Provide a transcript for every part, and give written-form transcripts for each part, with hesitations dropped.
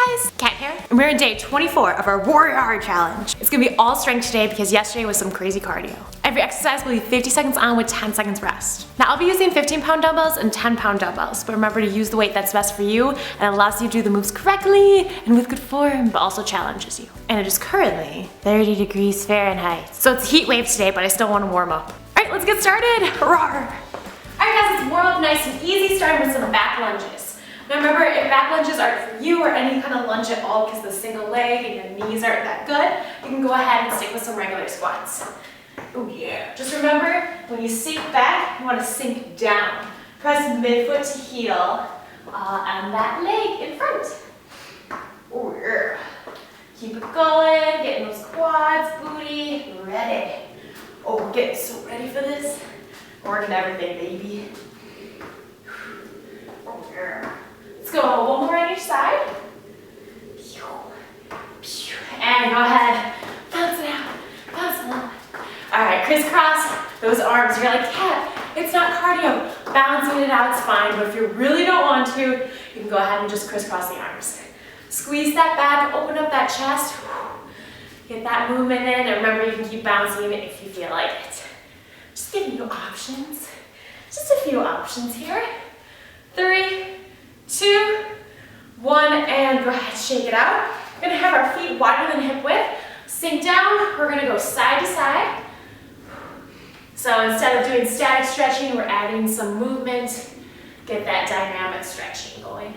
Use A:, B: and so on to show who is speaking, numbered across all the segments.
A: guys, Kat here, and we're in day 24 of our WarrioRAWR challenge. It's gonna be all strength today because yesterday was some crazy cardio. Every exercise will be 50 seconds on with 10 seconds rest. Now I'll be using 15-pound dumbbells and 10-pound dumbbells, but remember to use the weight that's best for you and allows you to do the moves correctly and with good form, but also challenges you. And it is currently 30 degrees Fahrenheit. So it's a heat wave today, but I still want to warm up. All right, let's get started. Roar. All right guys, let's warm up nice and easy, starting with some back lunges. Now remember, if back lunges aren't for you or any kind of lunge at all because the single leg and your knees aren't that good, you can go ahead and stick with some regular squats. Oh yeah. Just remember, when you sink back, you want to sink down. Press midfoot to heel and that leg in front. Oh yeah. Keep it going, getting those quads, booty, ready. Oh, we're getting so ready for this. Working everything, baby. Oh yeah. Let's go one more on each side. And go ahead, bounce it out, bounce it out. All right, crisscross those arms. You're like, Kat, it's not cardio. Bouncing it out is fine, but if you really don't want to, you can go ahead and just crisscross the arms. Squeeze that back, open up that chest. Get that movement in, and remember you can keep bouncing if you feel like it. Just giving you options. Just a few options here. 3, 2, 1, and go ahead, shake it out. We're gonna have our feet wider than hip width. Sink down, we're gonna go side to side. So instead of doing static stretching, we're adding some movement. Get that dynamic stretching going.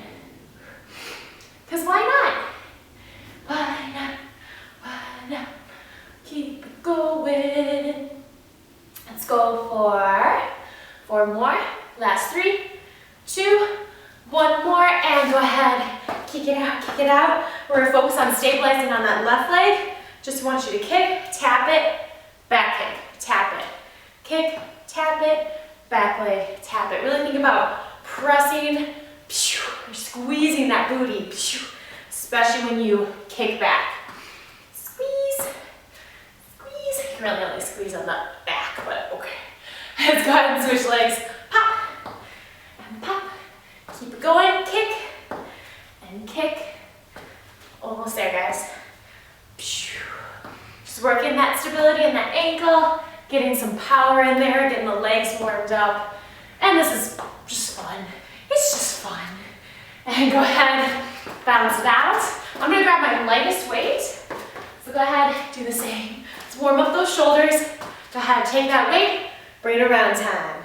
A: Because why not? Why not? Why not? Keep it going. Let's go for 4 more. Last 3, 2, 1 more, and go ahead, kick it out, kick it out. We're gonna focus on stabilizing on that left leg. Just want you to kick, tap it, back kick, tap it. Kick, tap it, back leg, tap it. Really think about pressing, or squeezing that booty, especially when you kick back. Squeeze, squeeze. You can really only squeeze on the back, but okay. Let's go ahead and switch legs. Pop, and pop. Keep it going, kick, and kick. Almost there, guys. Just working that stability in that ankle, getting some power in there, getting the legs warmed up. And this is just fun. It's just fun. And go ahead, balance it out. I'm gonna grab my lightest weight. So go ahead, do the same. Let's warm up those shoulders. Go ahead, take that weight, bring it around time.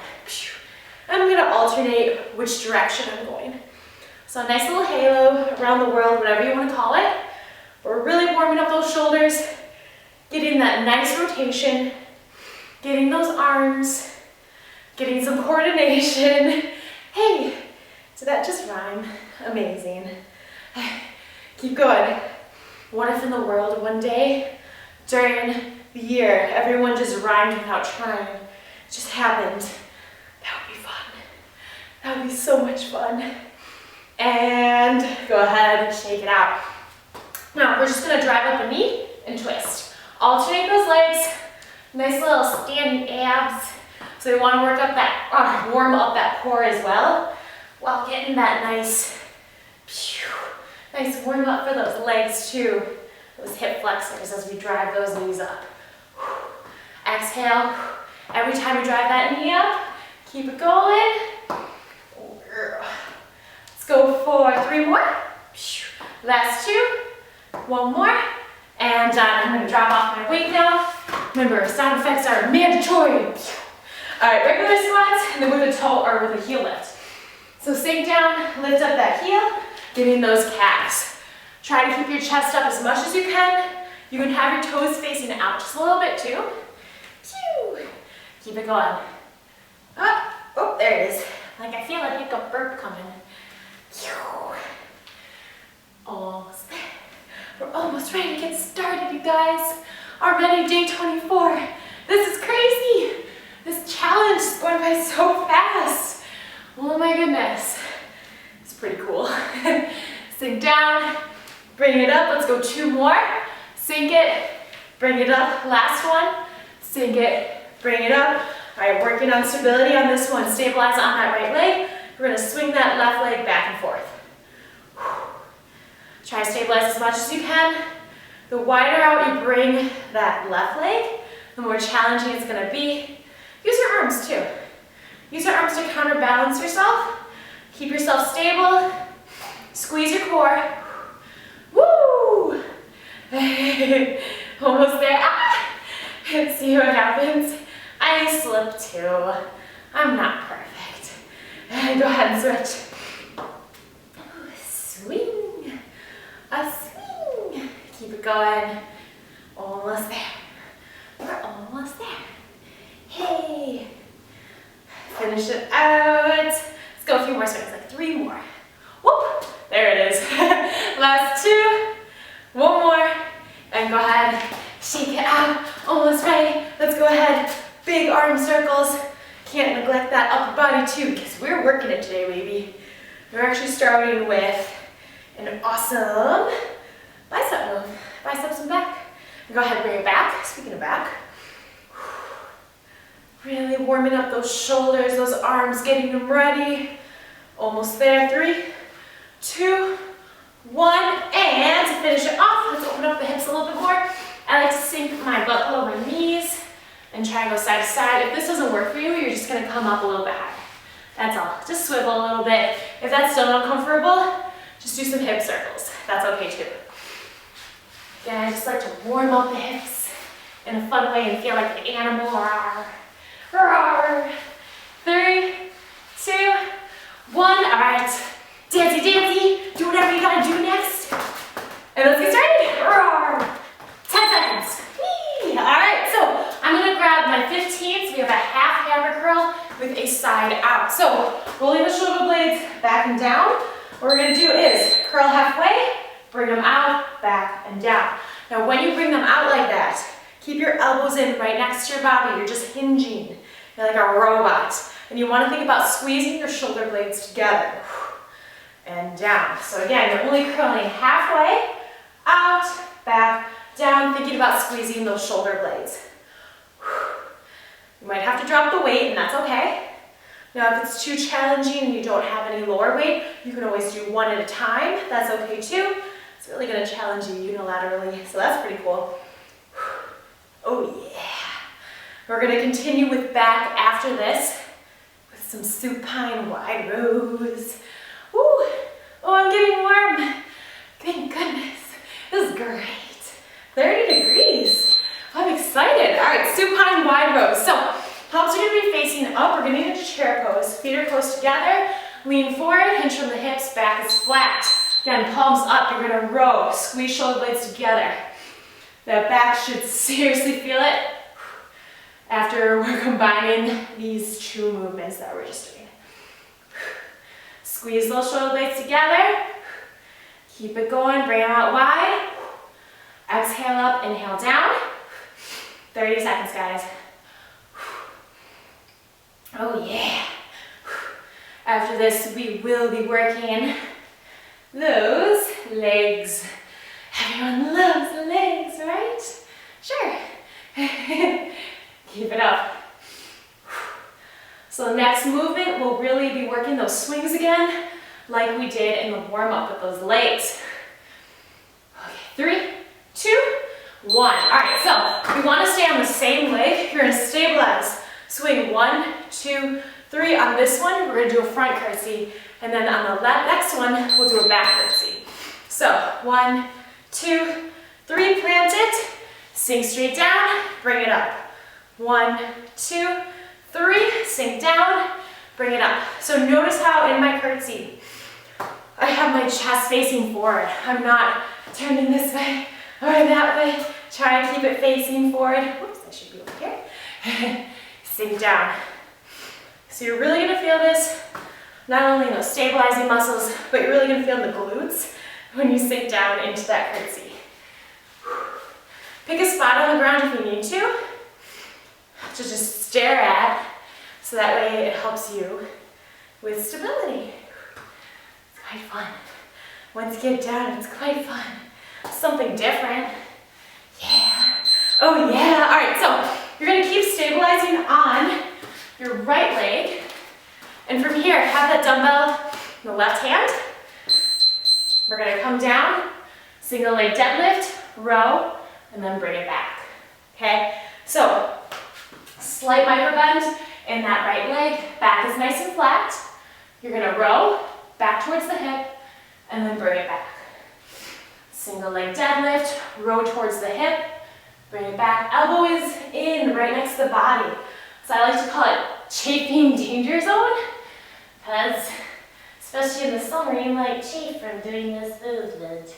A: And I'm gonna alternate which direction I'm going. So a nice little halo around the world, whatever you wanna call it. We're really warming up those shoulders, getting that nice rotation, getting those arms, getting some coordination. Hey, did that just rhyme? Amazing. Keep going. What if in the world one day, during the year, everyone just rhymed without trying? It just happened. That would be fun. That would be so much fun. And go ahead and shake it out. Now we're just gonna drive up a knee and twist. Alternate those legs. Nice little standing abs. So we want to work up that, warm up that core as well, while getting that nice warm up for those legs too. Those hip flexors as we drive those knees up. Exhale. Every time you drive that knee up, keep it going. Let's go for 3 more. Last 2. 1 more. And I'm going to drop off my weight now. Remember, sound effects are mandatory. All right, regular squats, and then with a toe or with a heel lift. So sink down, lift up that heel, getting those calves. Try to keep your chest up as much as you can. You can have your toes facing out just a little bit too. Keep it going. Oh, there it is. Like I feel a hiccup burp coming. Almost there. We're almost ready to get started, you guys. Already day 24. This is crazy. This challenge is going by so fast. Oh my goodness. It's pretty cool. Sink down, bring it up. Let's go 2 more. Sink it, bring it up. Last one. Sink it, bring it up. All right, working on stability on this one. Stabilize on that right leg. We're gonna swing that left leg back and forth. Try to stabilize as much as you can. The wider out you bring that left leg, the more challenging it's gonna be. Use your arms too. Use your arms to counterbalance yourself. Keep yourself stable. Squeeze your core. Woo! Almost there. Ah! See what happens. I slip too. I'm not perfect. Go ahead and switch. Swing. A swing. Keep it going. Almost there. We're almost there. Hey. Finish it out. Let's go a few more swings, like 3 more. Whoop. There it is. Last 2. 1 more. And go ahead. Shake it out. Almost ready. Let's go ahead. Big arm circles. Can't neglect that upper body too, because we're working it today, baby. We're actually starting with an awesome bicep move. Biceps and back. Go ahead, bring it back. Speaking of back, really warming up those shoulders, those arms, getting them ready. Almost there. 3, 2, 1, and to finish it off, let's open up the hips a little bit more. I like to sink my butt below my knees and try and go side to side. If this doesn't work for you, you're just gonna come up a little bit higher. That's all. Just swivel a little bit. If that's still uncomfortable, just do some hip circles. That's okay too. Again, I just like to warm up the hips in a fun way and feel like the animal. RAWWRR. 3, 2, 1. All right. Dancey, dancey. Do whatever you gotta do next. And let's get started. RAWWRR. 10 seconds. Whee! All right, so I'm gonna grab my 15, so we have a half hammer curl with a side out. So rolling the shoulder blades back and down. What we're gonna do is curl halfway, bring them out, back and down. Now when you bring them out like that, keep your elbows in right next to your body. You're just hinging. You're like a robot. And you wanna think about squeezing your shoulder blades together. And down. So again, you're only curling halfway, out, back, down, thinking about squeezing those shoulder blades. You might have to drop the weight, and that's okay. Now, if it's too challenging and you don't have any lower weight, you can always do 1 at a time. That's okay too. It's really gonna challenge you unilaterally, so that's pretty cool. Oh yeah. We're gonna continue with back after this with some supine wide rows. Woo. Oh, I'm getting warm. Thank goodness. This is great. 30 degrees. I'm excited. All right, supine wide rows. So, palms are gonna be facing up. We're gonna get into chair pose. Feet are close together. Lean forward, hinge from the hips, back is flat. Again, palms up, you're gonna row. Squeeze shoulder blades together. That back should seriously feel it after we're combining these 2 movements that we're just doing. Squeeze those shoulder blades together. Keep it going, bring them out wide. Exhale up, inhale down. 30 seconds, guys. Oh yeah. After this, we will be working those legs. Everyone loves the legs, right? Sure. Keep it up. So the next movement, we'll really be working those swings again, like we did in the warm-up with those legs. Okay, 3, 2, 1. All right, so we want to stay on the same leg. You're going to stabilize. Swing 1, 2, 3. On this one, we're going to do a front curtsy. And then on the next one, we'll do a back curtsy. So 1, 2, 3, plant it. Sink straight down, bring it up. 1, 2, 3, sink down, bring it up. So notice how in my curtsy, I have my chest facing forward. I'm not turning this way or that way. Try and keep it facing forward. Whoops, I should be over here. Sink down. So you're really gonna feel this, not only in those stabilizing muscles, but you're really gonna feel the glutes when you sink down into that curtsy. Pick a spot on the ground if you need to just stare at, so that way it helps you with stability. It's quite fun. Once you get down, it's quite fun. Something different. Yeah. Oh yeah. All right, so you're gonna keep stabilizing on your right leg. And from here, have that dumbbell in the left hand. We're gonna come down Single leg deadlift, row, and then bring it back. Okay? So, slight micro bend in that right leg. Back is nice and flat. You're gonna row back towards the hip, and then bring it back. Single leg deadlift, row towards the hip, bring it back. Elbow is in, right next to the body. So I like to call it chafing danger zone, because especially in the summer, you might chafe from doing this movement.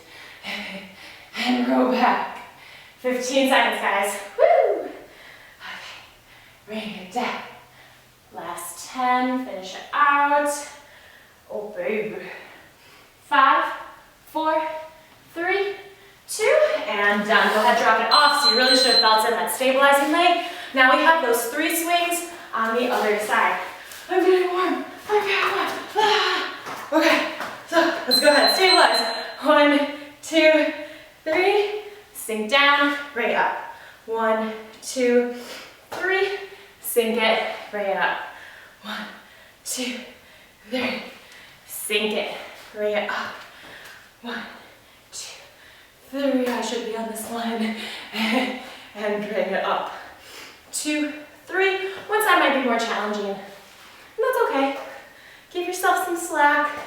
A: And row back. 15 seconds, guys. Woo! Okay, bring it down. Last 10, finish it out. Oh, baby. 5, 4, 3, 2, and done. Go ahead, drop it off. So you really should have felt it in that stabilizing leg. Now we have those 3 swings on the other side. I'm getting warm. I'm getting warm. Ah. Okay, so let's go ahead. Stabilize. 1, 2, 3. Sink down, bring it up. 1, 2, 3. Sink it, bring it up. 1, 2, 3. Sink it, bring it up. 1, 2, 3. I should be on this line. And bring it up. 2, 3. One side might be more challenging. And that's okay. Give yourself some slack.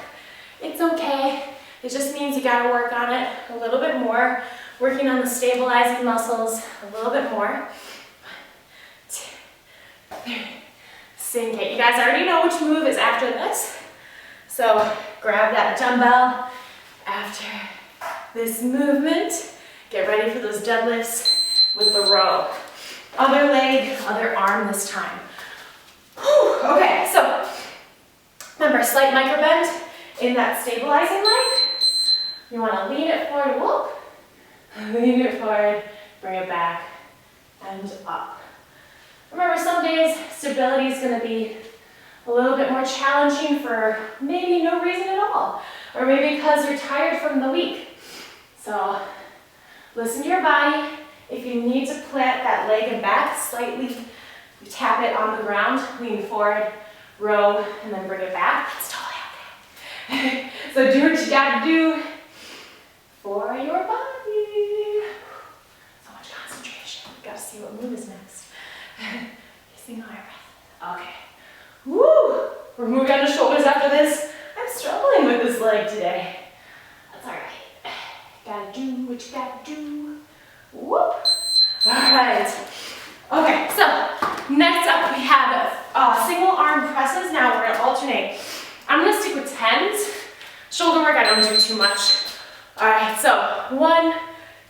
A: It's okay. It just means you gotta work on it a little bit more. Working on the stabilizing muscles a little bit more. 1, 2, 3. Sink it. You guys already know which move is after this. So grab that dumbbell after this movement. Get ready for those deadlifts with the row. Other leg, other arm this time. Whew. Okay, so remember, slight micro bend in that stabilizing leg. You want to lean it forward, whoop. Lean it forward, bring it back, and up. Remember, some days stability is going to be a little bit more challenging for maybe no reason at all, or maybe because you're tired from the week. So listen to your body. If you need to plant that leg and back slightly, you tap it on the ground, lean forward, row, and then bring it back. It's totally okay. So do what you gotta do for your body. So much concentration. Gotta see what move is next. Kissing all your breath. Okay. Woo! We're moving on the shoulders after this. I'm struggling with this leg today. That's all right. Gotta do what you gotta do. Whoop! All right. Okay, so next up we have single arm presses. Now we're gonna alternate. I'm gonna stick with 10s. Shoulder work, I don't do too much. All right, so 1,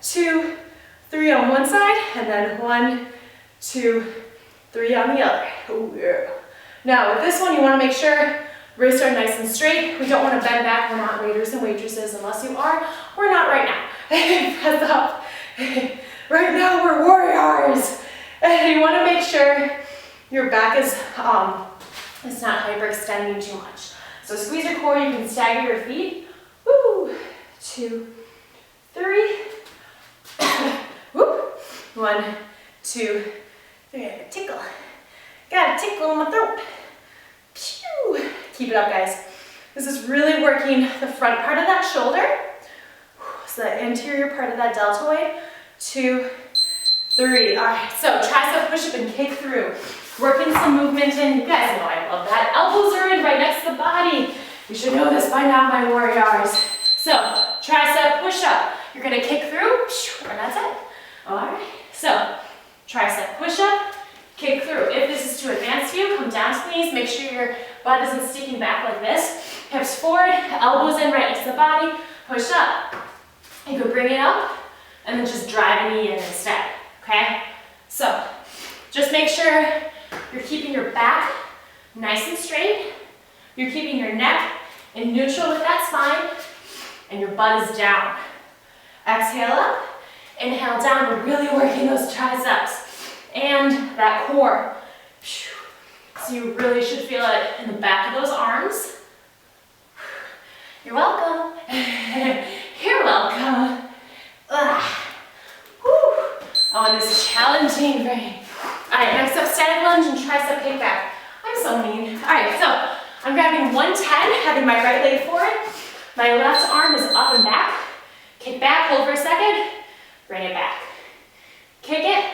A: 2, 3 on one side, and then 1, 2, 3 on the other. Ooh, yeah. Now with this one, you wanna make sure wrists are nice and straight. We don't wanna bend back. We're not waiters and waitresses unless you are. We're not right now. Press up. Right now we're warriors. And you wanna make sure your back is it's not hyperextending too much. So squeeze your core, you can stagger your feet. Woo! 2, 3. Whoop. 1, 2, 3. I got a tickle. Got a tickle in my throat. Pew. Keep it up, guys. This is really working the front part of that shoulder. So the anterior part of that deltoid. 2, 3. All right, so tricep push-up and kick through. Working some movement in. You guys know I love that. Elbows are in right next to the body. You should know this by now, my warriors. So tricep push-up. You're gonna kick through, and that's it. All right, so tricep push-up, kick through. If this is too advanced for you, come down to knees. Make sure your butt isn't sticking back like this. Hips forward, elbows in right next to the body. Push up. You could bring it up and then just drive a knee in instead, okay? So just make sure you're keeping your back nice and straight. You're keeping your neck in neutral with that spine, and your butt is down. Exhale up, inhale down. We're really working those triceps and that core. So you really should feel it in the back of those arms. You're welcome. You're welcome. Oh, and this is challenging brain. All right, next up, static lunge and tricep kickback. I'm so mean. All right, so I'm grabbing 110, having my right leg forward. My left arm is up and back. Kick back, hold for a second, bring it back. Kick it,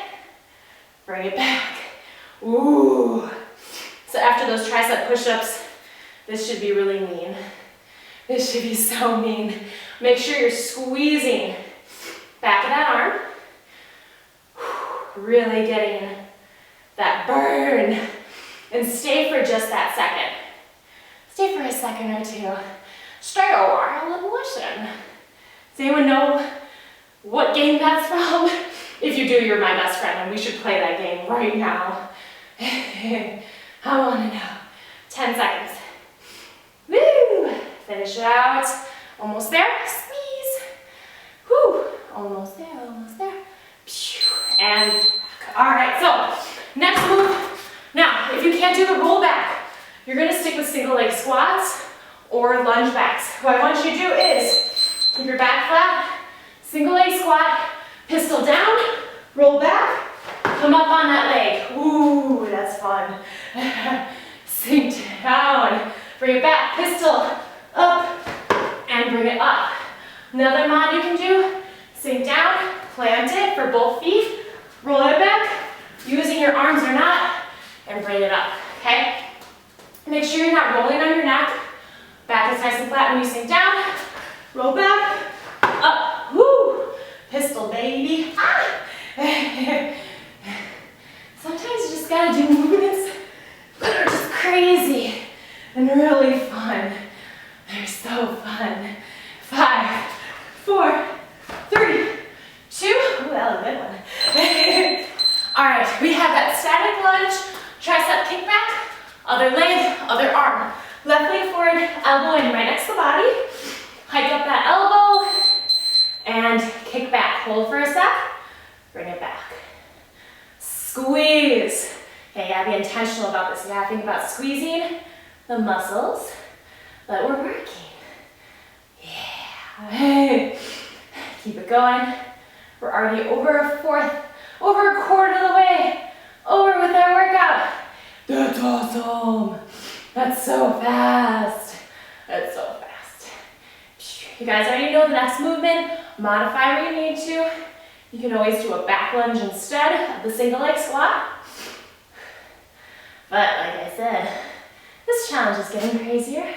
A: bring it back. Ooh. So after those tricep push-ups, this should be really mean. This should be so mean. Make sure you're squeezing back of that arm. Really getting that burn. And stay for just that second. Stay for a second or two. Stay a while and listen. Does anyone know what game that's from? If you do, you're my best friend and we should play that game right now. I want to know. 10 seconds. Woo! Finish it out. Almost there. Squeeze. Woo! Almost there, almost there. And all right, so next move. Now, if you can't do the rollback, you're gonna stick with single leg squats or lunge backs. What I want you to do is keep your back flat, single leg squat, pistol down, roll back, come up on that leg. Ooh, that's fun. Sink down, bring it back, pistol up, and bring it up. Another mod you can do, sink down, plant it for both feet, roll it back, using your arms or not, and bring it up, okay? Make sure you're not rolling on your neck. Back is nice and flat when you sink down. Roll back, up, woo! Pistol, baby. Ah! Sometimes you just gotta do movements that are just crazy and really fun. They're so fun. 5, 4, 3, 2. Ooh, that was a good one. All right, we have that static lunge, tricep kickback, other leg, other arm. Left leg forward, elbow in right next to the body. Hike up that elbow and kick back. Hold for a sec, bring it back. Squeeze. Okay, you gotta be intentional about this. You gotta think about squeezing the muscles that we're working. Yeah. Keep it going. We're already over a quarter of the way over with our workout. That's awesome. That's so fast. That's so fast. You guys already know the next movement. Modify where you need to. You can always do a back lunge instead of the single leg squat. But like I said, this challenge is getting crazier.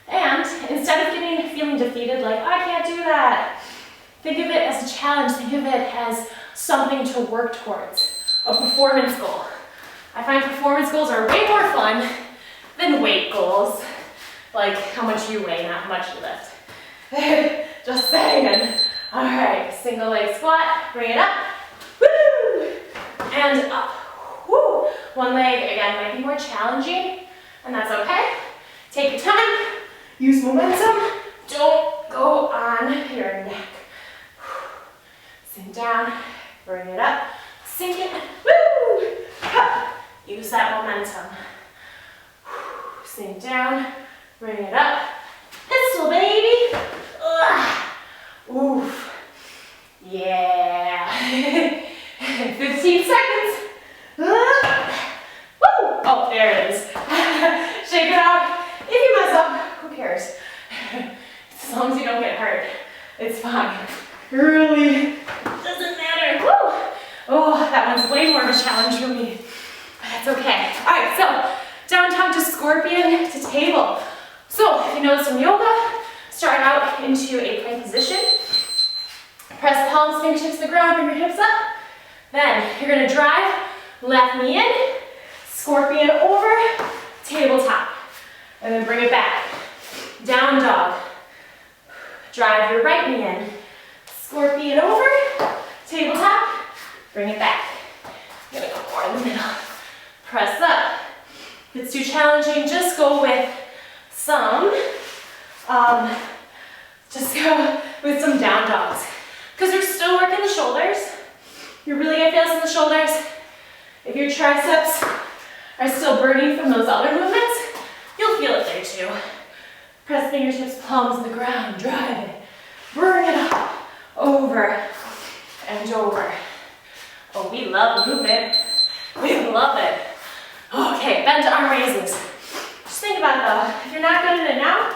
A: And instead of feeling defeated, like, oh, I can't do that, think of it as a challenge. Think of it as something to work towards, a performance goal. I find performance goals are way more fun than weight goals. Like how much you weigh, not how much you lift. Just saying. All right, single leg squat, bring it up, woo, and up, woo. One leg, again, might be more challenging, and that's okay. Take your time, use momentum, don't go on your neck. Sink down, bring it up, sink it, woo, up. Use that momentum. Sink down, bring it up, pistol, baby. Ugh. Oof. Yeah. 15 seconds. Woo. Oh, there it is. Shake it out. If you mess up, who cares? As long as you don't get hurt, it's fine. It really doesn't matter. Woo. Oh, that one's way more of a challenge for me. But that's okay. All right, so down dog to scorpion to table. So if you know this from yoga, start out into a plank position. Press palms, fingertips to the ground, bring your hips up. Then you're gonna drive left knee in, scorpion over, tabletop. And then bring it back. Down dog. Drive your right knee in, scorpion over, tabletop, bring it back. I'm gonna go more in the middle. Press up. If it's too challenging, just go with some down dogs. Because you're still working the shoulders. You're really gonna feel this in the shoulders. If your triceps are still burning from those other movements, you'll feel it there too. Press fingertips, palms to the ground, drive it. Bring it up, over and over. Oh, we love movement. We love it. Okay, bend to arm raises. Just think about it though. If you're not good at it now,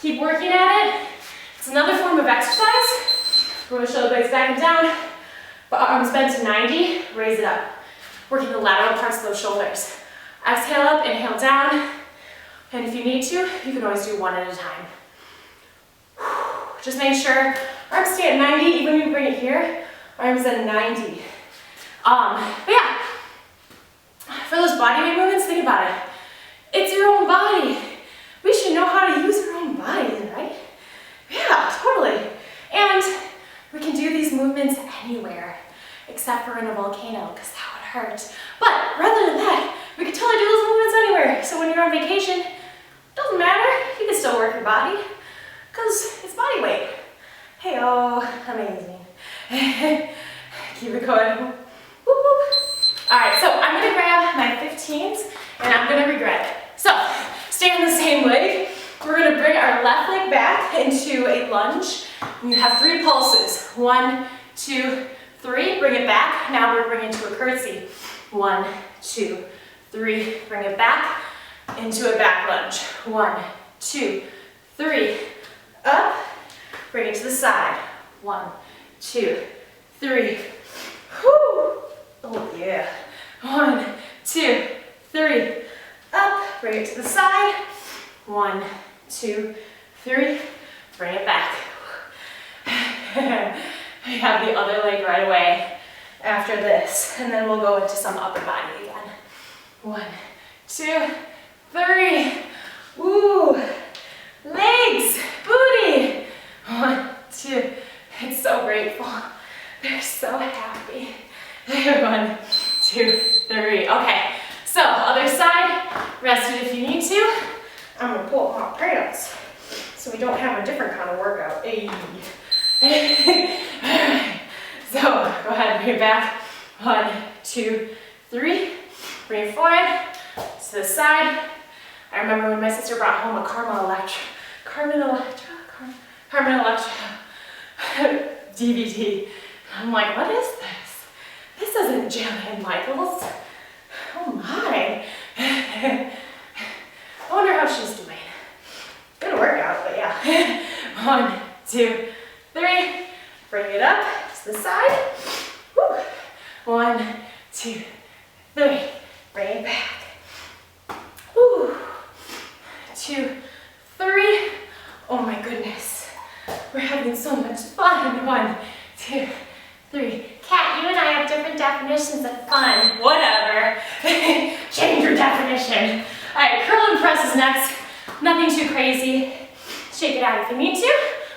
A: keep working at it. It's another form of exercise. Roll the shoulder blades back and down. Arms bent to 90, raise it up. Working the lateral parts of those shoulders. Exhale up, inhale down. And if you need to, you can always do one at a time. Just make sure arms stay at 90, even when you bring it here, arms at 90. But yeah, for those body weight movements, think about it. It's your own body. We should know how to use our own bodies, right? Yeah, totally. And we can do these movements anywhere, except for in a volcano, because that would hurt. But rather than that, we can totally do those movements anywhere. So when you're on vacation, doesn't matter, you can still work your body, because it's body weight. Hey, oh, amazing. Keep it going. Whoop, whoop. All right, so I'm gonna grab my 15s, and I'm gonna regret it. So, stay on the same leg. We're gonna bring our left leg back into a lunge. You have 3 pulses. 1, 2, 3, bring it back. Now we're bringing to a curtsy. 1, 2, 3, bring it back into a back lunge. 1, 2, 3, up, bring it to the side. 1, 2, 3, whoo, oh yeah. 1, 2, 3, up, bring it to the side. 1, 2, 3, bring it back. I have the other leg right away after this, and then we'll go into some upper body again. 1, 2, 3. Woo! Legs, booty. 1, 2. It's so grateful. They're so happy. 1, 2, 3. Okay, so other side. Rest it if you need to. I'm gonna pull up my pants so we don't have a different kind of workout. Hey. Alright, so go ahead and bring it back. 1, 2, 3. Bring it forward to the side. I remember when my sister brought home a Carmen Electra DVD. I'm like, what is this? This isn't Jillian Michaels. Oh my. I wonder how she's doing. Good workout, but yeah. 1, 2, 3. Bring it up to the side. Woo. 1, 2, 3. Bring it back. Woo. 2, 3. Oh my goodness. We're having so much fun. 1, 2, 3. Kat, you and I have different definitions of fun. Whatever. Change your definition. All right, curl and press is next. Nothing too crazy. Shake it out if you need to.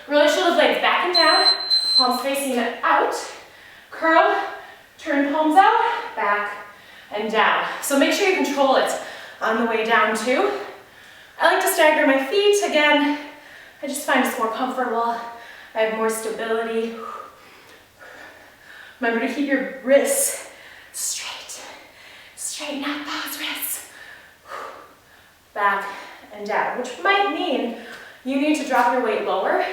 A: Roll your shoulder blades back and down. Palms facing out. Curl. Turn palms out. Back and down. So make sure you control it on the way down too. I like to stagger my feet. Again, I just find it's more comfortable. I have more stability. Remember to keep your wrists straight. Straighten out those wrists. Back and down, which might mean you need to drop your weight lower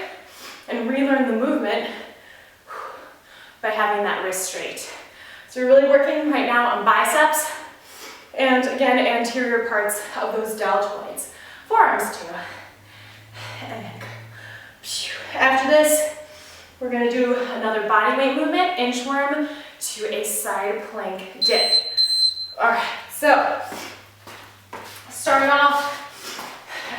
A: and relearn the movement by having that wrist straight. So we're really working right now on biceps and again, anterior parts of those deltoids. Forearms too. And after this, we're gonna do another body weight movement, inchworm to a side plank dip. All right, so starting off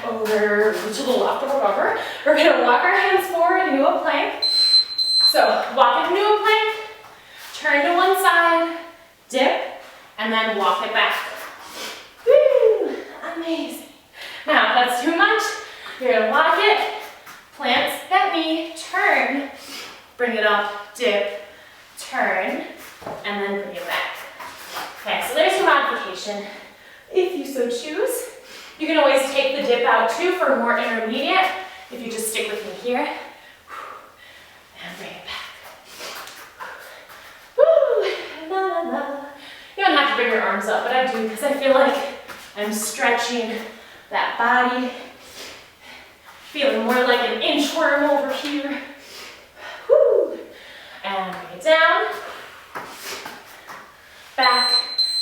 A: over to the left or whatever, we're gonna walk our hands forward into a plank. So walk into a plank, turn to one side, dip, and then walk it back. Woo, amazing. Now, if that's too much, you're gonna walk it, plant that knee, turn, bring it up, dip, turn, and then bring it back. Okay, so there's your modification. If you so choose, you can always take the dip out too for more intermediate, if you just stick with me here. And bring it back. Woo, la, la, la. You don't have to bring your arms up, but I do because I feel like I'm stretching that body. Feeling more like an inchworm over here. Woo. And bring it down. Back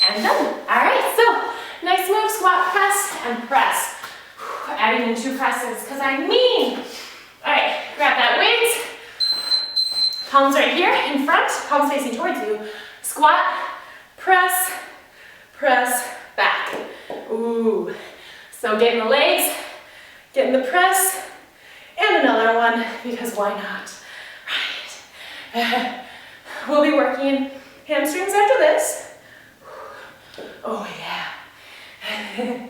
A: and done. All right, so nice move, squat, press, and press. Adding in 2 presses, because I mean. All right, grab that weight. Palms right here in front, palms facing towards you. Squat, press, press, back. Ooh. So get in the legs, get in the press, and another one, because why not? Right. We'll be working hamstrings after this. Oh yeah.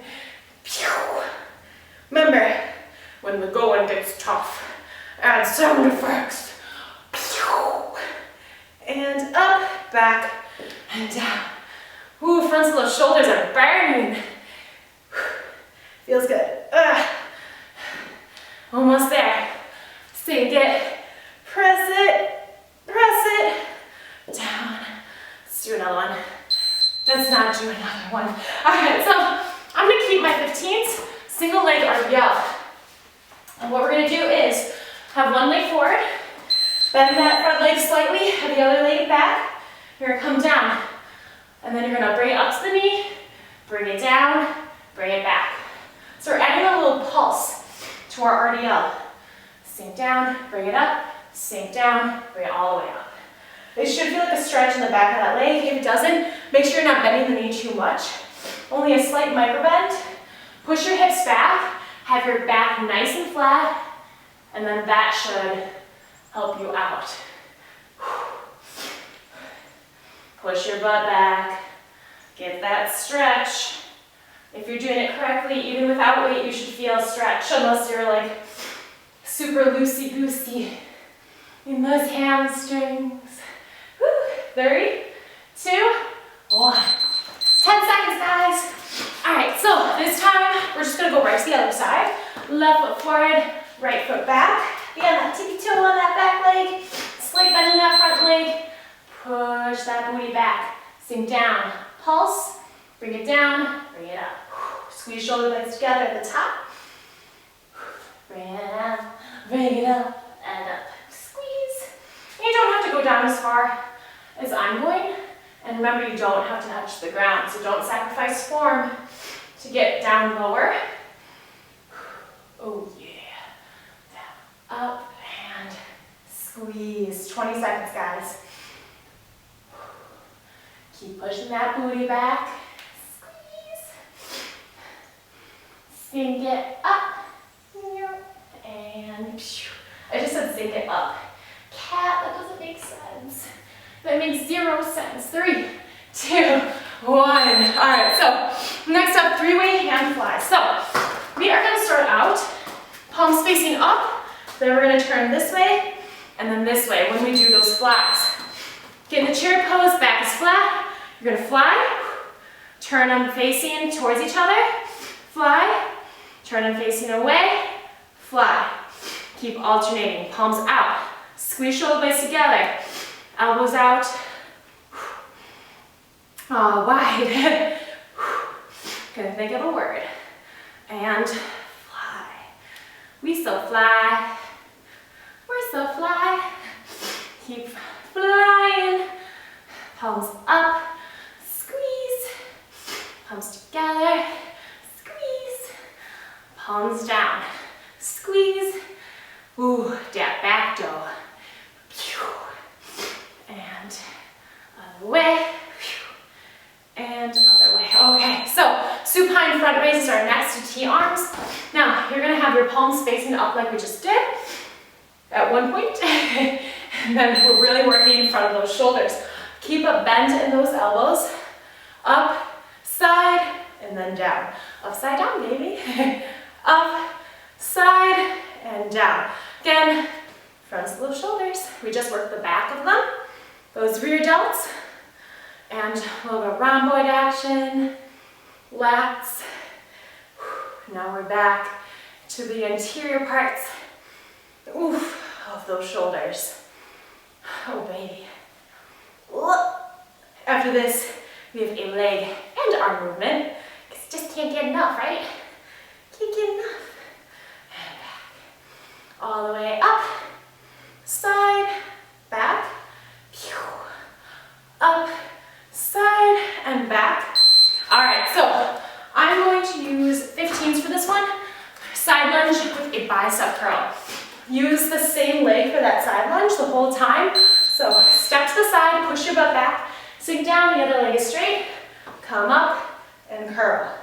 A: Remember, when the going gets tough, add sound effects. And up, back, and down. Ooh, fronts of those shoulders are burning. Feels good. Almost there. Sink it, press it, down. Let's do another one. Let's not do another one. All right, so I'm gonna keep my 15s, single leg RDL. And what we're gonna do is have one leg forward, bend that front leg slightly, have the other leg back. You're gonna come down, and then you're gonna bring it up to the knee, bring it down, bring it back. So we're adding a little pulse to our RDL. Sink down, bring it up, sink down, bring it all the way up. It should feel like a stretch in the back of that leg. If it doesn't, make sure you're not bending the knee too much. Only a slight micro bend. Push your hips back, have your back nice and flat, and then that should help you out. Push your butt back, get that stretch. If you're doing it correctly, even without weight, you should feel a stretch, unless you're like super loosey-goosey in those hamstrings. Woo. 3, 2, 1. 10 seconds, guys. All right, so this time, we're just gonna go right to the other side. Left foot forward, right foot back. Again, that tippy toe on that back leg, slight bend in that front leg. Push that booty back, sink down, pulse, bring it down, bring it up. Squeeze shoulder blades together at the top. Bring it up, bring it up, and up. Squeeze. And you don't have to go down as far as I'm going. And remember, you don't have to touch the ground, so don't sacrifice form to get down lower. Oh yeah. Down, up, and squeeze. 20 seconds, guys. Keep pushing that booty back. Squeeze. Sink it up. And I just said sink it up. Cat, that doesn't make sense. That makes 0 sense. 3, 2, 1. All right, so next up, 3-way hand flies. So we are gonna start out, palms facing up, then we're gonna turn this way, and then this way when we do those flies. Get in the chair pose, back is flat. You're gonna fly, turn them facing towards each other, fly, turn them facing away, fly. Keep alternating, palms out, squeeze shoulder blades together, elbows out, wide. Gonna think of a word, and fly. We so fly, we're so fly. Keep flying, palms up, squeeze, palms together, squeeze, palms down, squeeze, ooh, dab back dough, and other way, and other way. Okay, so supine front raises are next to T-arms. Now, you're gonna have your palms facing up like we just did at one point, and then we're really working in front of those shoulders. Keep a bend in those elbows, up, side, and then down. Upside down, baby. Up, side, and down. Again, fronts of those shoulders. We just worked the back of them, those rear delts, and a little bit of rhomboid action, lats. Now we're back to the anterior parts, of those shoulders. Oh, baby. After this, we have a leg and arm movement, because you just can't get enough, right? Can't get enough. And back. All the way up, side, back, up, side, and back. All right, so I'm going to use 15s for this one. Side lunge with a bicep curl. Use the same leg for that side lunge the whole time. So step to the side, push your butt back, sink down, the other leg is straight, come up and curl.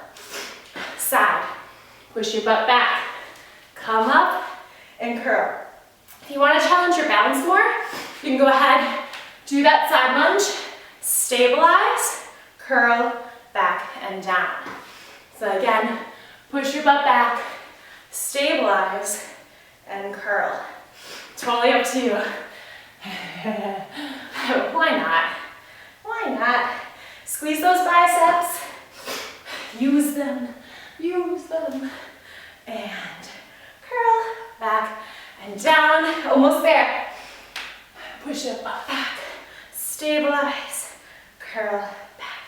A: Side, push your butt back, come up and curl. If you want to challenge your balance more, you can go ahead, do that side lunge, stabilize, curl, back and down. So again, push your butt back, stabilize, and curl. Totally up to you. Why not? Why not? Squeeze those biceps, use them, and curl, back and down, almost there. Push it up, back, stabilize, curl, back.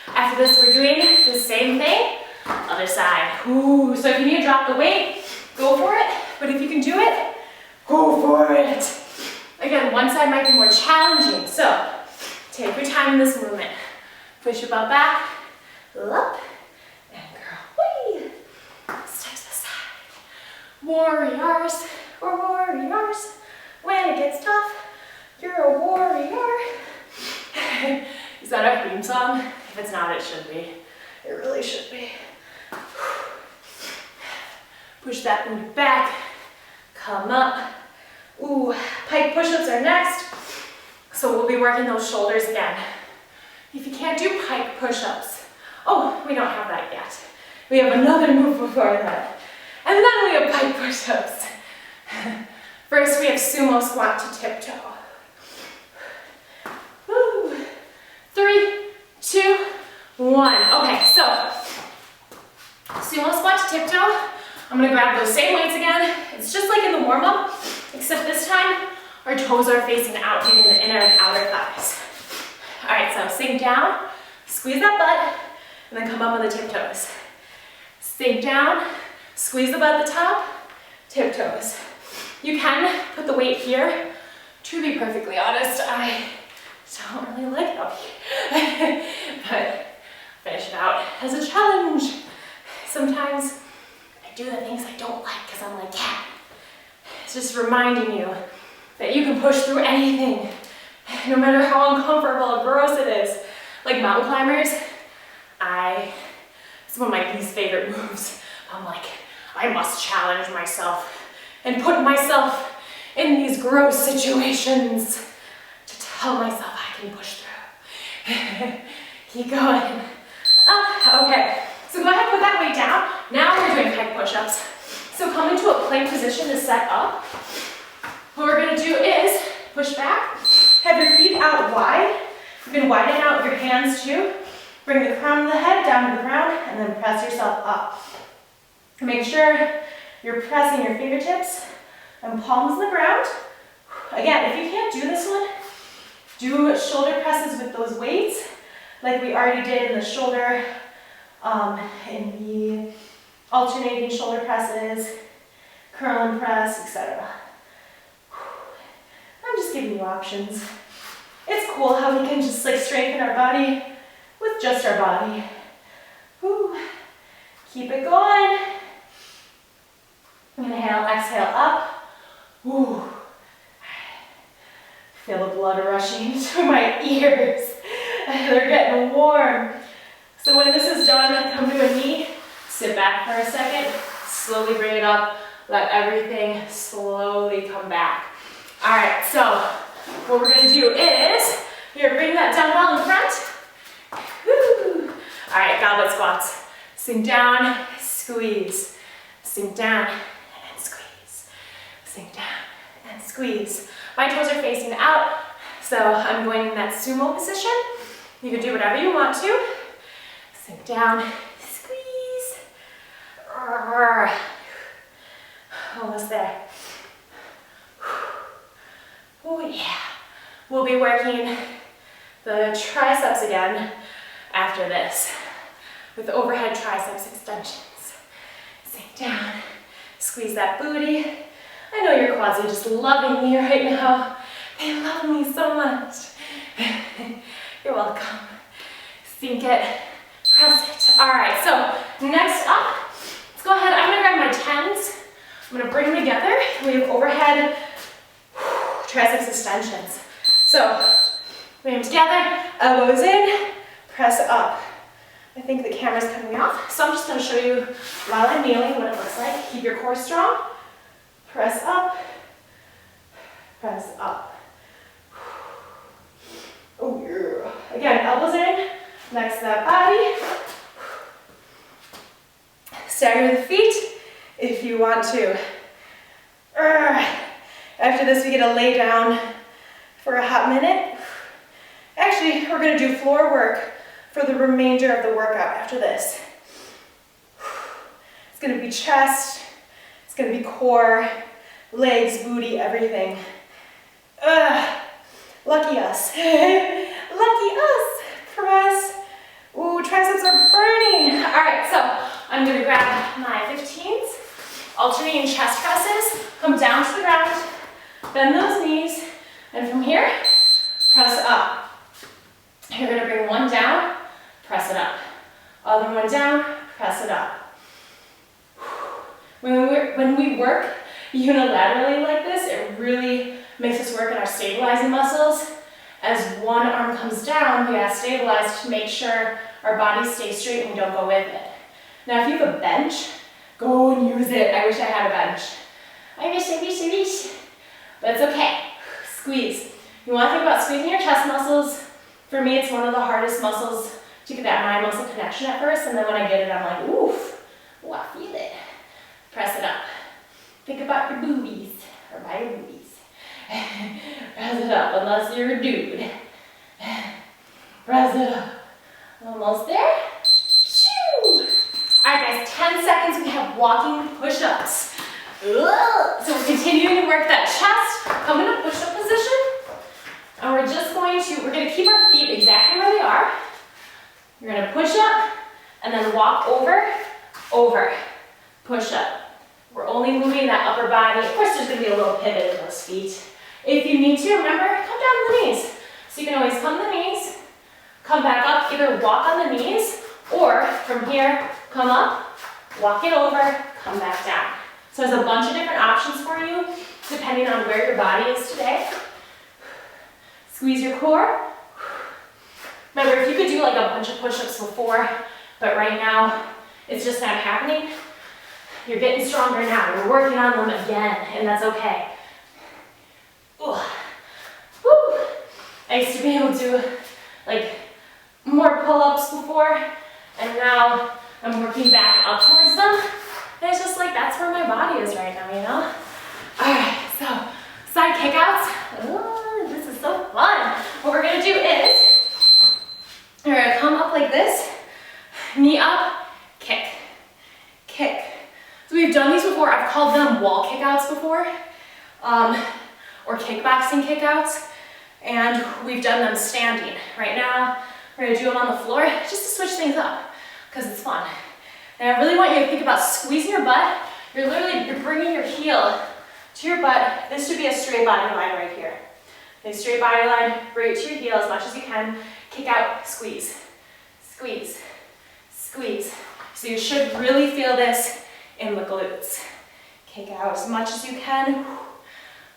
A: After this, we're doing the same thing, other side. Ooh, so if you need to drop the weight, go for it, but if you can do it, go for it. Again, one side might be more challenging, so take your time in this movement. Push your butt back, up, and curl. Whee! Step to the side. Warriors, or warriors. When it gets tough, you're a warrior. Is that our theme song? If it's not, it should be. It really should be. Push that booty back, come up. Ooh, pike push-ups are next. So we'll be working those shoulders again. If you can't do pike push-ups, oh, we don't have that yet. We have another move before that. And then we have pike push-ups. First, we have sumo squat to tiptoe. Woo. 3, 2, 1. Okay, so sumo squat to tiptoe. I'm gonna grab those same weights again. It's just like in the warm-up, except this time our toes are facing out, giving the inner and outer thighs. All right, so sink down, squeeze that butt, and then come up on the tiptoes. Sink down, squeeze the butt at the top, tiptoes. You can put the weight here. To be perfectly honest, I don't really like it up here. But finish it out as a challenge. Sometimes I do the things I don't like because I'm like, yeah. It's just reminding you that you can push through anything, no matter how uncomfortable or gross it is. Like mountain climbers, it's one of my least favorite moves. I'm like, I must challenge myself and put myself in these gross situations to tell myself I can push through. Keep going. Okay, so go ahead and put that weight down. Now we're doing pike push-ups. So come into a plank position to set up. What we're gonna do is push back, have your feet out wide. You can widen out your hands too. Bring the crown of the head down to the ground and then press yourself up. Make sure you're pressing your fingertips and palms to the ground. Again, if you can't do this one, do shoulder presses with those weights like we already did in the shoulder, in the alternating shoulder presses, curl and press, etc. I'm just giving you options. It's cool how we can just like strengthen our body with just our body. Whew. Keep it going. Inhale, exhale up. Ooh. Feel the blood rushing to my ears. They're getting warm. So when this is done, come to a knee, sit back for a second, slowly bring it up, let everything slowly come back. All right, so what we're gonna do is, you're gonna bring that dumbbell in front. Woo. All right, goblet squats. Sink down, squeeze. Sink down, and squeeze. Sink down, and squeeze. My toes are facing out, so I'm going in that sumo position. You can do whatever you want to. Sink down, squeeze. Almost there. Oh yeah. We'll be working the triceps again after this with overhead triceps extensions. Sink down, squeeze that booty. I know your quads are just loving me right now. They love me so much. You're welcome. Sink it, press it. All right, so next up, let's go ahead. I'm gonna grab my 10s. I'm gonna bring them together. We have overhead triceps extensions. So, bring them together, elbows in, press up. I think the camera's coming off, so I'm just going to show you while I'm kneeling what it looks like. Keep your core strong. Press up. Press up. Oh, yeah. Again, elbows in, next to that body. Stagger the feet if you want to. After this, we get to lay down for a hot minute. Actually, we're going to do floor work for the remainder of the workout after this. It's going to be chest, it's going to be core, legs, booty, everything. Lucky us. Lucky us. Press. Ooh, triceps are burning. All right, so I'm going to grab my 15s, alternating chest presses, come down to the ground, bend those knees, and from here, press up. You're going to bring one down, press it up. Other one down, press it up. When we work unilaterally like this, it really makes us work in our stabilizing muscles. As one arm comes down, we gotta stabilize to make sure our body stays straight and we don't go with it. Now, if you have a bench, go and use it. I wish I had a bench. I wish. But it's okay. Squeeze. You wanna think about squeezing your chest muscles. For me, it's one of the hardest muscles to get that mind muscle connection at first, and then when I get it, I'm like, oof, ooh, I feel it. Press it up. Think about your boobies, or by your boobies. Press it up, unless you're a dude. Press it up. Almost there. Shoo! Alright guys, 10 seconds, we have walking push-ups. So we're continuing to work that chest. Come in a push-up position. And we're just going to keep our feet exactly where they are. You're going to push up, and then walk over, push up. We're only moving that upper body. Of course, there's going to be a little pivot in those feet. If you need to, remember, come down to the knees. So you can always come to the knees, come back up, either walk on the knees, or from here, come up, walk it over, come back down. So there's a bunch of different options for you, depending on where your body is today. Squeeze your core. Remember, if you could do like a bunch of push-ups before, but right now, it's just not happening, you're getting stronger now. You're working on them again, and that's okay. Ooh. Woo. I used to be able to do like more pull-ups before, and now I'm working back up towards them. And it's just like, that's where my body is right now, you know? All right, so side kickouts. Oh, this is so fun. What we're gonna do is, we're gonna come up like this, knee up, kick, kick. So we've done these before. I've called them wall kickouts before, or kickboxing kickouts, and we've done them standing. Right now, we're gonna do them on the floor just to switch things up, because it's fun. And I really want you to think about squeezing your butt. You're bringing your heel to your butt. This should be a straight body line right here. Okay, straight body line, bring it to your heel as much as you can. Kick out, squeeze, squeeze, squeeze. So you should really feel this in the glutes. Kick out as much as you can.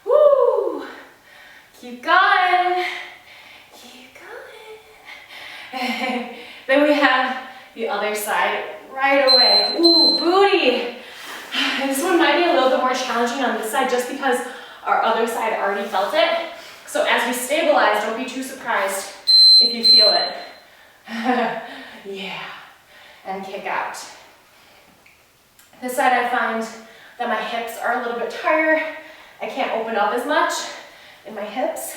A: Woo! Keep going. Keep going. Then we have the other side right away. Ooh, booty. This one might be a little bit more challenging on this side just because our other side already felt it. So as we stabilize, don't be too surprised if you feel it. Yeah. And kick out. This side I find that my hips are a little bit tighter. I can't open up as much in my hips,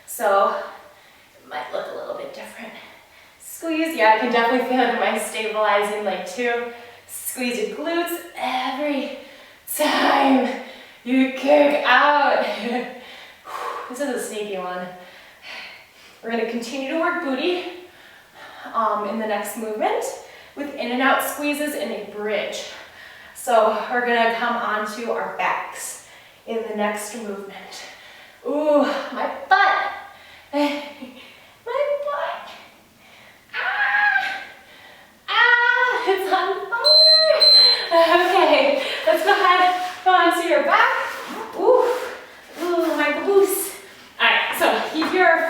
A: so it might look a little bit different. Squeeze, yeah, I can definitely feel it in my stabilizing leg too. Squeeze your glutes every time you kick out. This is a sneaky one. We're gonna continue to work booty in the next movement with in and out squeezes in a bridge. So we're gonna come onto our backs in the next movement. Ooh, my butt. My butt. It's on fire. Okay, let's go ahead, go onto your back. Ooh, ooh, my glutes. All right, so keep your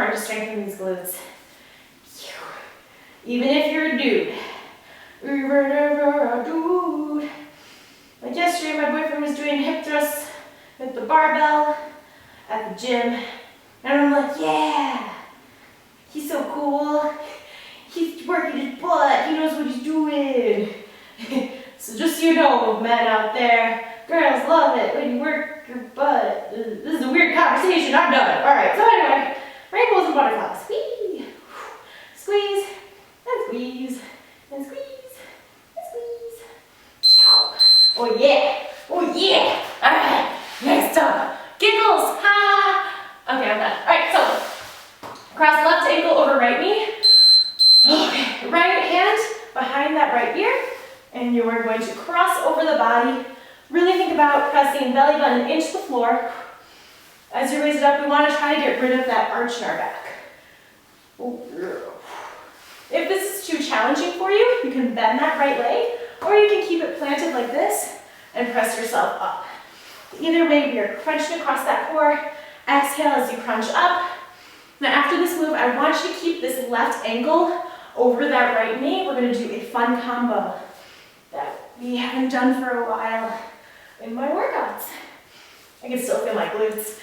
A: more to strengthen these glutes. Even if you're a dude. Dude. Like yesterday, my boyfriend was doing hip thrusts with the barbell at the gym. And I'm like, yeah, he's so cool. He's working his butt. He knows what he's doing. So just so you know, men out there, girls love it when you work your butt. This is a weird conversation. I'm done. All right. So anyway, rainbows and butterflies. Squeeze, squeeze, and squeeze, and squeeze, and squeeze. Oh yeah. Oh yeah. All right. Next up, giggles. Ha. Okay, I'm done. All right. So cross left ankle over right knee. Okay. Right hand behind that right ear. And you are going to cross over the body. Really think about pressing belly button into the floor. As you raise it up, we want to try to get rid of that arch in our back. If this is too challenging for you, you can bend that right leg, or you can keep it planted like this and press yourself up. Either way, you're crunching across that core. Exhale as you crunch up. Now after this move, I want you to keep this left ankle over that right knee. We're going to do a fun combo that we haven't done for a while in my workouts. I can still feel my glutes.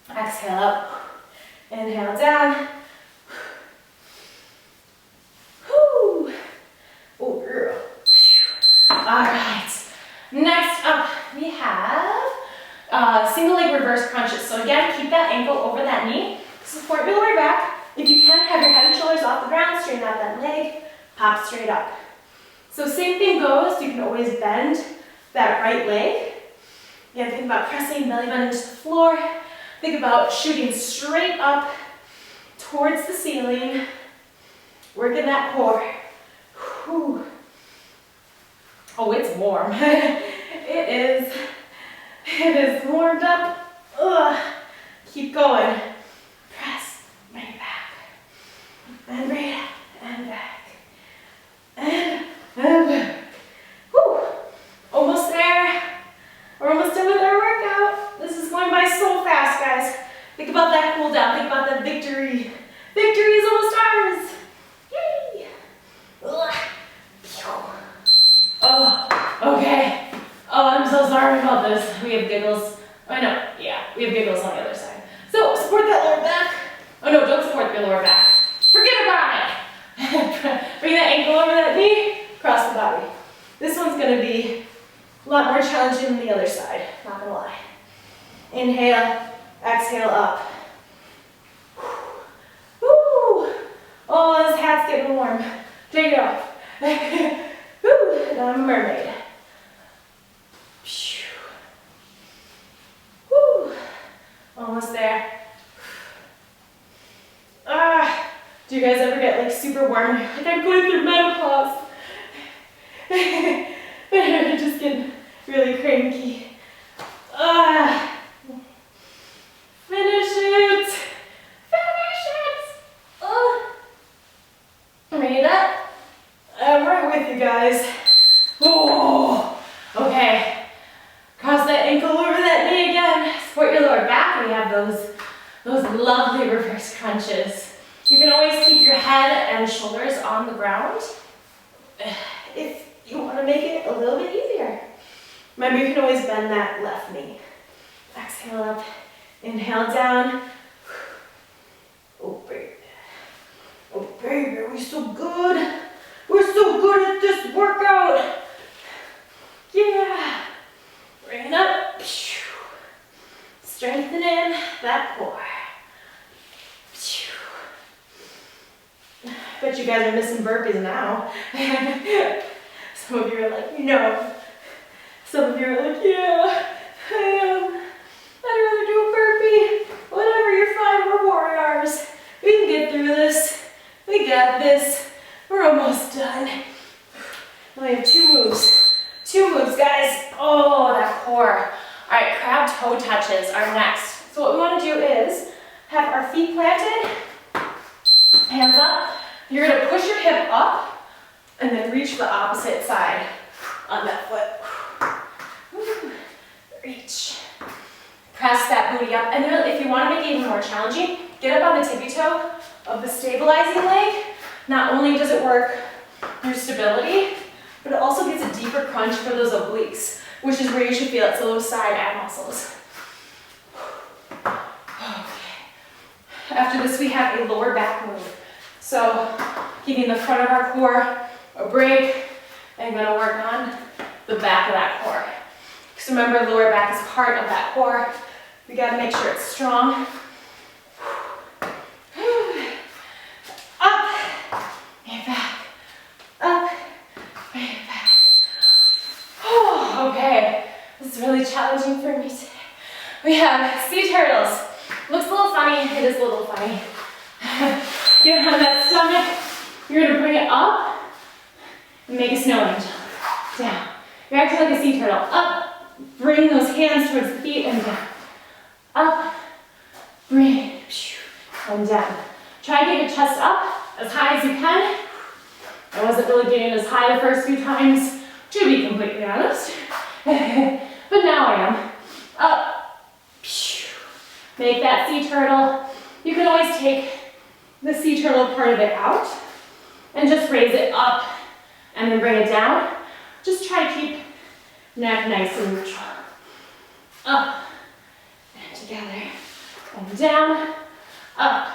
A: Exhale up, inhale down. Whew. Oh, girl. All right. Next up, we have single leg reverse crunches. So again, keep that ankle over that knee. Support your lower back. If you can, have your head and shoulders off the ground, straighten out that leg, pop straight up. So same thing goes, you can always bend that right leg. Again, think about pressing belly button into the floor. Think about shooting straight up towards the ceiling. Working that core. Whew. Oh, it's warm. It is warmed up. Ugh. Keep going. Press, bring it back. And bring it and back. And back. Whew. Almost there. We're almost done with our workout. This is going by so fast, guys. Think about that cool down. Think about that victory. Victory is almost ours. Yay. Ugh. Oh, okay. Oh, I'm so sorry about this. We have giggles. Oh, no. Yeah, we have giggles on the other side. So, support that lower back. Oh, no, don't support your lower back. Forget about it. Bring that ankle over that knee, cross the body. This one's going to be a lot more challenging than the other side, not going to lie. Inhale, exhale up. Woo! Oh, this hat's getting warm. Take it off. Woo! And I'm a mermaid. Woo! Almost there. Do you guys ever get like super warm? Like I'm going through menopause. Just getting really cranky. Finish it. Finish it. Bring it up. I'm right with you guys. Oh, okay. Cross that ankle over that knee again. Support your lower back. We have those lovely reverse crunches. You can always keep your head and shoulders on the ground if you want to make it a little bit easier. Remember, you can always bend that left knee. Exhale up, inhale down. Oh, baby. Oh, baby, we're so good. We're so good at this workout. Yeah. Bring it up. Strengthening that core. Bet you guys are missing burpees now. Some of you are like, no. Some of you are like, yeah, I am. I'd rather do a burpee. Whatever, you're fine. We're warriors. We can get through this. We got this. We're almost done. We only have two moves. Two moves, guys. Oh, that core. All right, crab toe touches are next. So what we want to do is have our feet planted, hands up. You're going to push your hip up and then reach the opposite side on that foot. Reach. Press that booty up. And then if you want to make it even more challenging, get up on the tippy toe of the stabilizing leg. Not only does it work through stability, but it also gets a deeper crunch for those obliques, which is where you should feel it, so those side ab muscles. Okay. After this, we have a lower back move. So keeping the front of our core a break, and gonna work on the back of that core. Because remember, lower back is part of that core. We gotta make sure it's strong. Up, and back, up, and back. Oh, okay, this is really challenging for me today. We have sea turtles. Looks a little funny, it is a little funny. Get on that stomach, you're gonna bring it up, and make a snow angel. Down. You're acting like a sea turtle. Up, bring those hands towards the feet and down. Up, bring, and down. Try to get your chest up as high as you can. I wasn't really getting as high the first few times, to be completely honest. But now I am. Up. Make that sea turtle. You can always take the sea turtle part of it out and just raise it up and then bring it down. Just try to keep neck nice and neutral. Up and together and down. Up,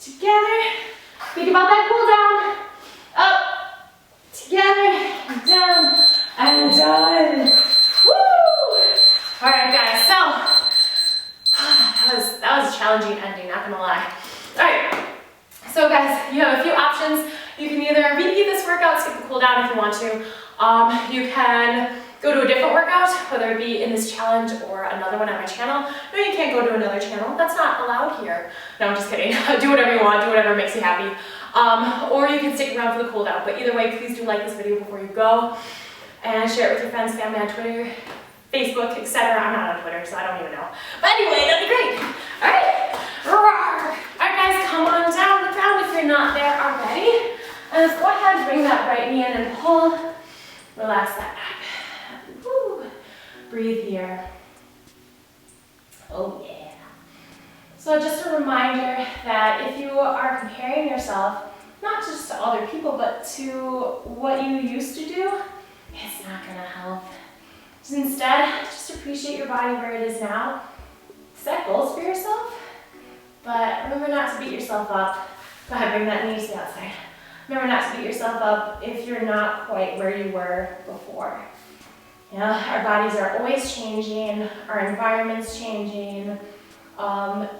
A: together. Think about that cool down. Up, together, and down, and done. Woo! All right, guys, so that was a challenging ending, not gonna lie. All right, so guys, you have a few options. You can either repeat this workout, skip the cool down if you want to. You can go to a different workout, whether it be in this challenge or another one on my channel. No, you can't go to another channel. That's not allowed here. No, I'm just kidding. Do whatever you want. Do whatever makes you happy. Or you can stick around for the cool down. But either way, please do like this video before you go. And share it with your friends, family on Twitter, Facebook, etc. I'm not on Twitter, so I don't even know. But anyway, that'd be great. All right. Roar. All right, guys, come on down the ground if you're not there already. And let's go ahead and bring that right knee in and pull. Relax that back. Woo. Breathe here. Oh, yeah. So just a reminder that if you are comparing yourself, not just to other people, but to what you used to do, it's not going to help. Instead, just appreciate your body where it is now. Set goals for yourself, but remember not to beat yourself up. Go ahead, bring that knee to the outside. Remember not to beat yourself up if you're not quite where you were before. You know, our bodies are always changing, our environment's changing,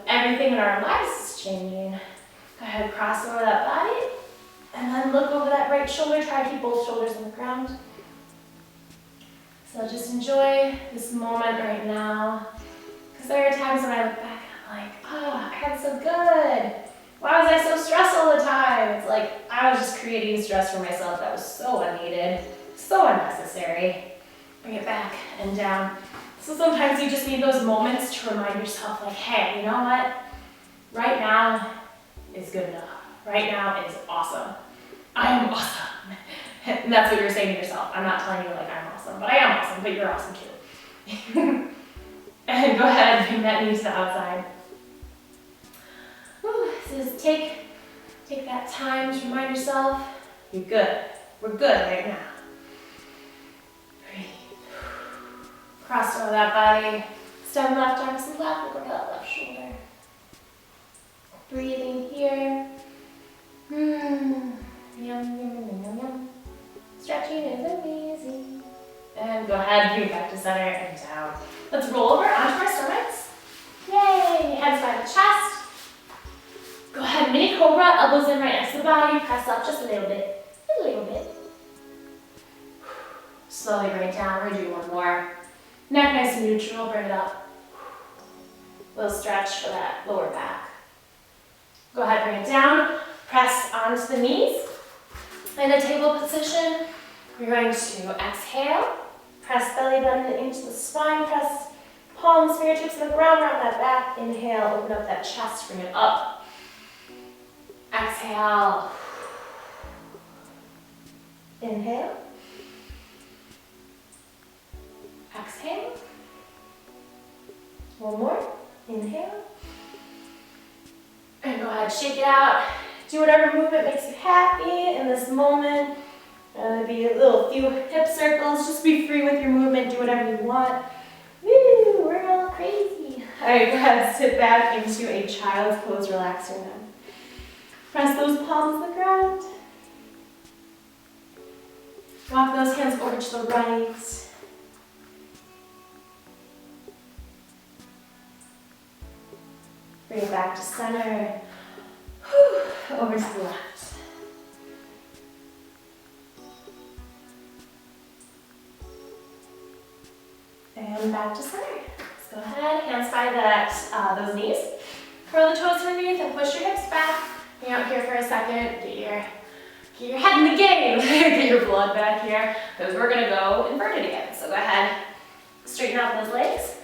A: everything in our lives is changing. Go ahead, cross over that body, and then look over that right shoulder. Try to keep both shoulders on the ground. So just enjoy this moment right now, because there are times when I look back and I'm like, oh, I had so good. Why was I so stressed all the time? It's like I was just creating stress for myself that was so unneeded, so unnecessary. Bring it back and down. So sometimes you just need those moments to remind yourself like, hey, you know what? Right now is good enough. Right now is awesome. I am awesome. And that's what you're saying to yourself. I'm not telling you like I'm awesome, but I am awesome, but you're awesome too. And go ahead and bring that knee to the outside. Whew, so just take that time to remind yourself, you're good. We're good right now. Breathe. Cross over that body. Extend left arm to the left, look over that left shoulder. Breathing here. Yum, yum, yum, yum, yum. Stretching is amazing. And go ahead, bring it back to center and down. Let's roll over onto our stomachs. Yay! Hands by the chest. Go ahead, mini cobra, elbows in right next to the body. Press up just a little bit. A little bit. Slowly bring it down. We're gonna do one more. Neck nice and neutral, bring it up. A little stretch for that lower back. Go ahead, bring it down. Press onto the knees. In a table position, we're going to exhale. Press belly button into the spine. Press palms, fingertips on the ground, round that back. Inhale, open up that chest, bring it up. Exhale. Inhale. Exhale. One more. Inhale. And go ahead, shake it out. Do whatever movement makes you happy in this moment. Be a few hip circles. Just be free with your movement. Do whatever you want. Woo, we're all crazy. All right, go ahead, sit back into a child's pose, relaxer now. Press those palms to the ground. Walk those hands over to the right. Bring it back to center. Whew, over to the left. And back to center. Let's go ahead, hands by those knees. Curl the toes underneath and push your hips back. Hang out here for a second. Get your head in the game. Get your blood back here, because we're gonna go inverted again. So go ahead, straighten out those legs.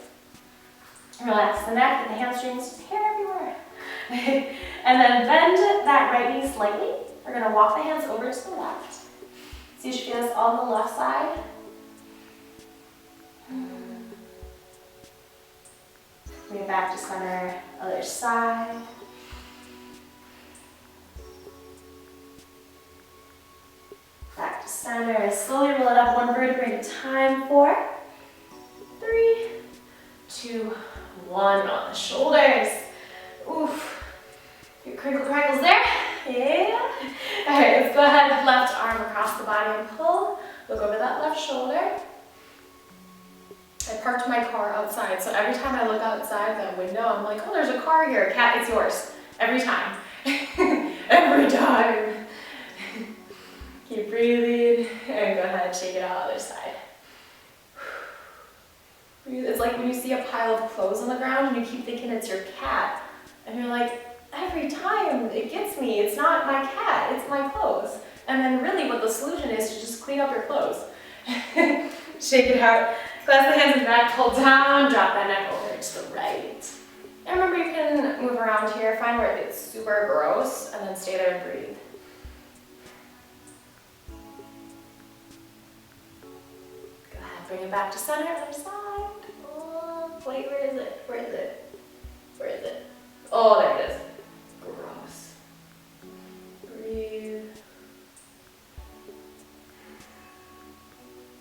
A: Relax the neck and the hamstrings, hair everywhere. And then bend that right knee slightly. We're gonna walk the hands over to the left. So you should feel this all on the left side. Bring it back to center, other side. Back to center. Slowly roll it up one vertebrae at a time. 4, 3, 2, 1 on the shoulders. Oof. Your crinkle crackles there. Yeah. All right, let's go ahead. Left arm across the body and pull. Look over that left shoulder. I parked my car outside, so every time I look outside that window, I'm like, oh, there's a car here. Cat, it's yours. Every time. Every time. Keep breathing, and go ahead, shake it out other side. Breathe. It's like when you see a pile of clothes on the ground and you keep thinking it's your cat, and you're like, every time it gets me, it's not my cat, it's my clothes. And then really what the solution is to just clean up your clothes. Shake it out. Clasp the hands in back, pull down, drop that neck over to the right. And remember, you can move around here, find where it gets super gross, and then stay there and breathe. Go ahead, bring it back to center, other side. Oh, wait, where is it? Where is it? Where is it? Oh, there it is. Gross. Breathe.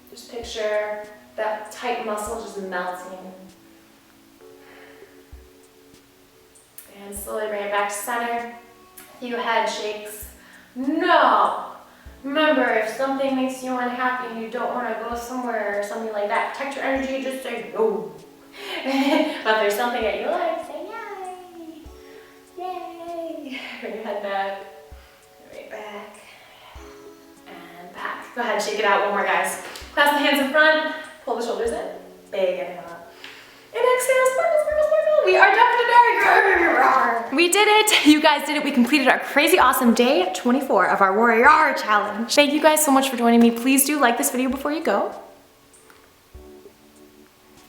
A: Just picture that tight muscle just melting. And slowly bring it back to center. A few head shakes. No! Remember, if something makes you unhappy and you don't want to go somewhere or something like that, protect your energy, just say no. But if there's something that you like, say yay! Yay! Bring your head back. Right back. And back. Go ahead, shake it out. One more, guys. Clasp the hands in front. Pull the shoulders in. Big inhale up. And exhale, sparkle, sparkle, sparkle. We are done for today. We did it. You guys did it. We completed our crazy awesome day 24 of our WarrioRAWR challenge. Thank you guys so much for joining me. Please do like this video before you go.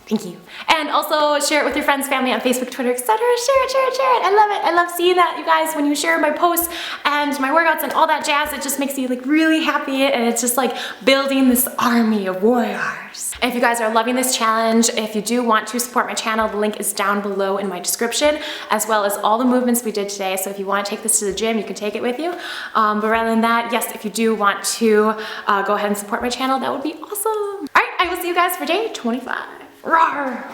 A: Thank you. And also share it with your friends, family on Facebook, Twitter, etc. Share it, share it, share it. I love it. I love seeing that, you guys, when you share my posts and my workouts and all that jazz. It just makes me like really happy, and it's just like building this army of warriors. If you guys are loving this challenge, if you do want to support my channel, the link is down below in my description, as well as all the movements we did today. So if you want to take this to the gym, you can take it with you. But rather than that, yes, if you do want to go ahead and support my channel, that would be awesome. All right, I will see you guys for day 25. RAWWRR!